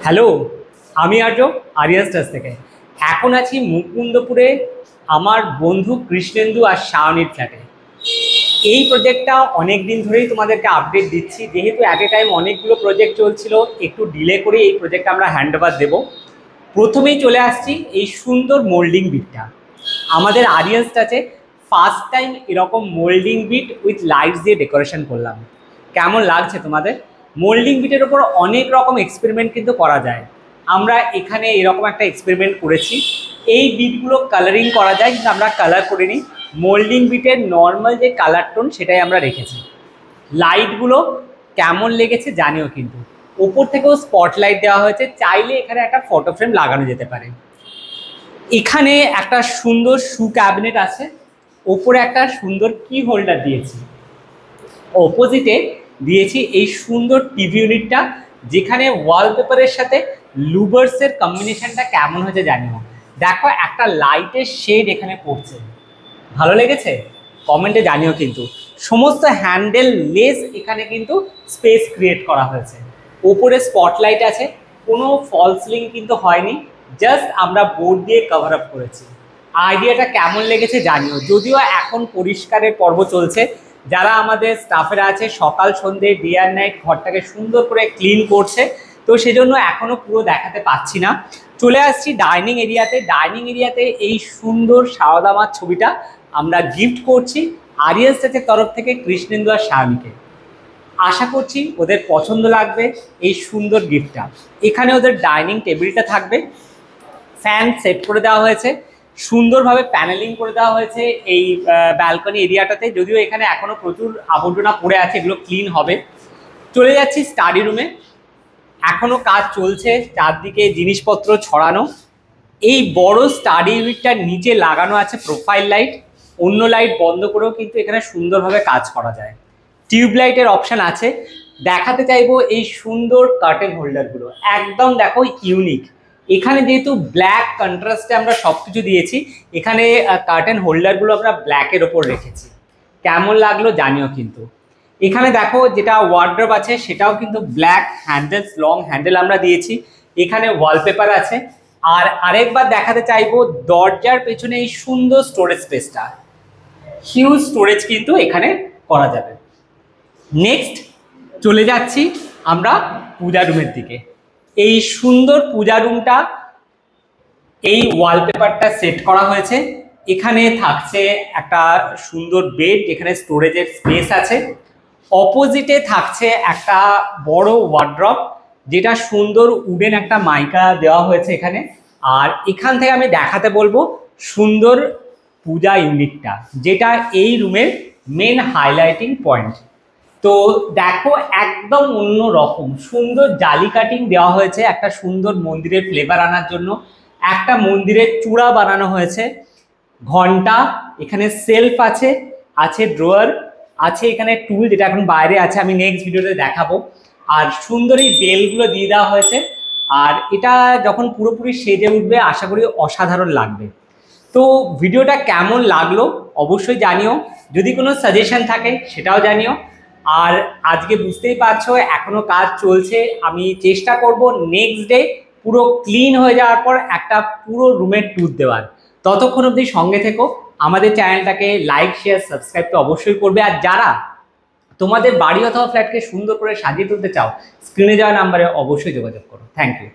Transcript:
Hello, আমি Arias touch থেকে। এখন আছি মুকুন্দপুরে আমার বন্ধু কৃষ্ণেন্দু আর শাওনির ফ্ল্যাটে। এই প্রজেক্টটা অনেক দিন ধরেই তোমাদেরকে আপডেট দিচ্ছি, যেহেতু অ্যাট এ টাইম অনেকগুলো প্রজেক্ট চলছিল, একটু ডিলে করে এই প্রজেক্টটা আমরা হ্যান্ড ওভার দেবো। প্রথমেই চলে আসছি এই সুন্দর মোল্ডিং বিটটা। আমাদের আরিয়াস টাচে ফার্স্ট টাইম এরকম মোল্ডিং বিট উইথ লাইটস দিয়ে ডেকোরেশন করলাম। কেমন লাগছে তোমাদের? মোল্ডিং বিটের ওপর অনেক রকম এক্সপেরিমেন্ট কিন্তু করা যায়। আমরা এখানে এরকম একটা এক্সপেরিমেন্ট করেছি। এই বিটগুলো কালারিং করা যায়, কিন্তু আমরা কালার করিনি। মোল্ডিং বিটের নর্মাল যে কালার টোন সেটাই আমরা রেখেছি। লাইটগুলো কেমন লেগেছে জানিও, কিন্তু ওপর থেকেও স্পটলাইট দেওয়া হয়েছে, চাইলে এখানে একটা ফটো ফ্রেম লাগানো যেতে পারে। এখানে একটা সুন্দর শু ক্যাবিনেট আছে, ওপরে একটা সুন্দর কি হোল্ডার দিয়েছি। অপোজিটে দিয়েছি এই সুন্দর টিভি ইউনিটটা, যেখানে ওয়ালপেপারের সাথে লুভার্সের কম্বিনেশনটা কেমন হয়েছে জানিও। দেখো একটা লাইটের শেড এখানে পড়ছে, ভালো লেগেছে? কমেন্টে জানিও। কিন্তু সমস্ত হ্যান্ডেল লেস এখানে কিন্তু স্পেস ক্রিয়েট করা হয়েছে। ওপরে স্পটলাইট আছে, কোনো ফল সিলিং কিন্তু হয়নি, জাস্ট আমরা বোর্ড দিয়ে কভার আপ করেছি। আইডিয়াটা কেমন লেগেছে জানিও। যদিও এখন পরিষ্কারের পর্ব চলছে, যারা আমাদের স্টাফেরা আছে সকাল সন্ধ্যে ডে আর নাইট ঘরটাকে সুন্দর করে ক্লিন করছে, তো সেজন্য এখনও পুরো দেখাতে পাচ্ছি না। চলে আসছি ডাইনিং এরিয়াতে। ডাইনিং এরিয়াতে এই সুন্দর সারদামার ছবিটা আমরা গিফট করছি আরিয়াস টাচের তরফ থেকে কৃষ্ণেন্দু আর শাওনিকে। আশা করছি ওদের পছন্দ লাগবে এই সুন্দর গিফটটা। এখানে ওদের ডাইনিং টেবিলটা থাকবে, ফ্যান সেট করে দেওয়া হয়েছে, সুন্দরভাবে প্যানেলিং করে দেওয়া হয়েছে এই ব্যালকনি এরিয়াটাতে। যদিও এখানে এখনও প্রচুর আবর্জনা পড়ে আছে, এগুলো ক্লিন হবে। চলে যাচ্ছি স্টাডি রুমে। এখনও কাজ চলছে, চারদিকে জিনিসপত্র ছড়ানো। এই বড় স্টাডি ইউনিটটার নিচে লাগানো আছে প্রোফাইল লাইট, অন্য লাইট বন্ধ করেও কিন্তু এখানে সুন্দরভাবে কাজ করা যায়। টিউবলাইটের অপশান আছে। দেখাতে চাইবো এই সুন্দর কার্টেন হোল্ডারগুলো, একদম দেখো ইউনিক। এখানে যেহেতু ব্ল্যাক কন্ট্রাস্টে আমরা সব কিছু দিয়েছি, এখানে কার্টেন হোল্ডারগুলো আমরা ব্ল্যাকের ওপর রেখেছি। কেমন লাগলো জানিও। কিন্তু এখানে দেখো যেটা ওয়ার্ড্রপ আছে সেটাও কিন্তু ব্ল্যাক হ্যান্ডেলস, লং হ্যান্ডেল আমরা দিয়েছি। এখানে ওয়ালপেপার আছে। আর আরেকবার দেখাতে চাইবো দরজার পেছনে এই সুন্দর স্টোরেজ স্পেসটা, হিউজ স্টোরেজ কিন্তু এখানে করা যাবে। নেক্সট চলে যাচ্ছি আমরা পূজা রুমের দিকে। এই সুন্দর পূজা রুমটা, এই ওয়ালপেপারটা সেট করা হয়েছে। এখানে থাকছে একটা সুন্দর বেড, যেখানে স্টোরেজের স্পেস আছে। অপোজিটে থাকছে একটা বড় ওয়ার্ড্রপ, যেটা সুন্দর উডেন একটা মাইকা দেওয়া হয়েছে এখানে। আর এখান থেকে আমি দেখাতে বলবো সুন্দর পূজা ইউনিটটা, যেটা এই রুমের মেন হাইলাইটিং পয়েন্ট। তো দেখো একদম অন্য রকম সুন্দর জালি কাটিং দেওয়া হয়েছে একটা সুন্দর মন্দিরের ফ্লেভার আনার জন্য। একটা মন্দিরের চূড়া বানানো হয়েছে, ঘন্টা, এখানে সেলফ আছে, আছে ড্রয়ার আছে, এখানে টুল যেটা এখন বাইরে আছে, আমি নেক্সট ভিডিওতে দেখাবো। আর সুন্দর এই বেলগুলো দিয়ে দেওয়া হয়েছে। আর এটা যখন পুরোপুরি সেজে উঠবে আশা করি অসাধারণ লাগবে। তো ভিডিওটা কেমন লাগলো অবশ্যই জানিও, যদি কোনো সাজেশন থাকে সেটাও জানিও। আর আজকে বুঝতেই পারছো এখনো কাজ চলছে, আমি চেষ্টা করব নেক্সট ডে পুরো ক্লিন হয়ে যাওয়ার পর একটা পুরো রুমের ট্যুর দেওয়ার। ততক্ষণ অবধি সঙ্গে থেকো। আমাদের চ্যানেলটাকে লাইক শেয়ার সাবস্ক্রাইব তো অবশ্যই করবে। আর যারা তোমাদের বাড়ি অথবা ফ্ল্যাটকে সুন্দর করে সাজিয়ে তুলতে চাও, স্ক্রিনে যাওয়া নাম্বারে অবশ্যই যোগাযোগ করো। Thank you.